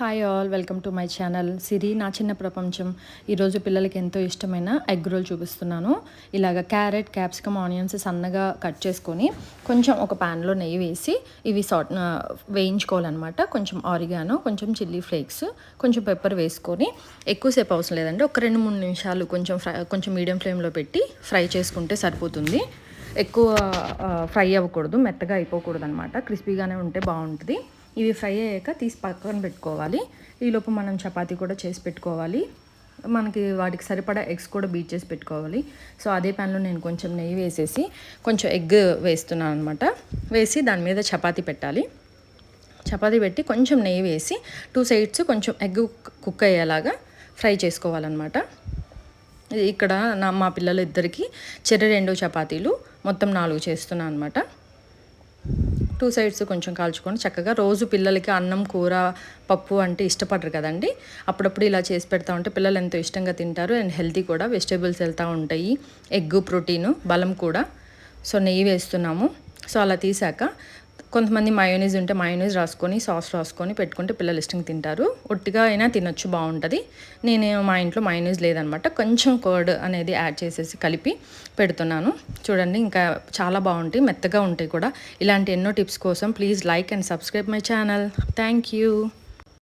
Hi all, welcome to my channel Siri నా చిన్న ప్రపంచం. ఈరోజు పిల్లలకి ఎంతో ఇష్టమైన ఎగ్ రోల్ చూపిస్తున్నాను. ఇలాగ క్యారెట్, క్యాప్సికమ్, ఆనియన్స్ సన్నగా కట్ చేసుకొని కొంచెం ఒక ప్యాన్లో నెయ్యి వేసి ఇవి వేయించుకోవాలన్నమాట. కొంచెం ఆరిగానో, కొంచెం చిల్లీ ఫ్లేక్స్, కొంచెం పెప్పర్ వేసుకొని ఎక్కువసేపు అవసరం లేదండి, ఒక 2-3 నిమిషాలు కొంచెం మీడియం ఫ్లేమ్లో పెట్టి ఫ్రై చేసుకుంటే సరిపోతుంది. ఎక్కువ ఫ్రై అవ్వకూడదు, మెత్తగా అయిపోకూడదు అనమాట, క్రిస్పీగానే ఉంటే బాగుంటుంది. ఇవి ఫ్రై అయ్యాక తీసి పక్కన పెట్టుకోవాలి. ఈలోపు మనం చపాతీ కూడా చేసి పెట్టుకోవాలి. మనకి వాటికి సరిపడా ఎగ్స్ కూడా బీట్ చేసి పెట్టుకోవాలి. సో అదే ప్యాన్లో నేను కొంచెం నెయ్యి వేసేసి కొంచెం ఎగ్ వేస్తున్నాను అనమాట. వేసి దాని మీద చపాతీ పెట్టాలి. చపాతీ పెట్టి కొంచెం నెయ్యి వేసి 2 సైడ్స్ కొంచెం ఎగ్ కుక్ అయ్యేలాగా ఫ్రై చేసుకోవాలన్నమాట. ఇక్కడ మా పిల్లలు ఇద్దరికి చెర్రీ 2 చపాతీలు మొత్తం 4 చేస్తున్నాను అనమాట. 2 సైడ్స్ కొంచెం కాల్చుకొని చక్కగా, రోజు పిల్లలకి అన్నం, కూర, పప్పు అంటే ఇష్టపడరు కదండి. అప్పుడప్పుడు ఇలా చేసి పెడతా ఉంటే పిల్లలు ఎంతో ఇష్టంగా తింటారు. అండ్ హెల్తీ కూడా, వెజిటేబుల్స్ వెళ్తూ ఉంటాయి, ఎగ్ ప్రోటీను, బలం కూడా. సో నెయ్యి వేస్తున్నాము. సో అలా తీసాక కొంతమంది మయోనీస్ ఉంటే మయోనీస్ రాసుకొని, సాస్ రాసుకొని పెట్టుకుంటే పిల్లలు ఇష్టంగా తింటారు. ఒట్టిగా అయినా తినొచ్చు, బాగుంటుంది. మా ఇంట్లో మయోనీస్ లేదనమాట, కొంచెం కర్డ్ అనేది యాడ్ చేసేసి కలిపి పెడుతున్నాను. చూడండి, ఇంకా చాలా బాగుంటాయి, మెత్తగా ఉంటాయి కూడా. ఇలాంటి ఎన్నో టిప్స్ కోసం please like and subscribe my channel. Thank you.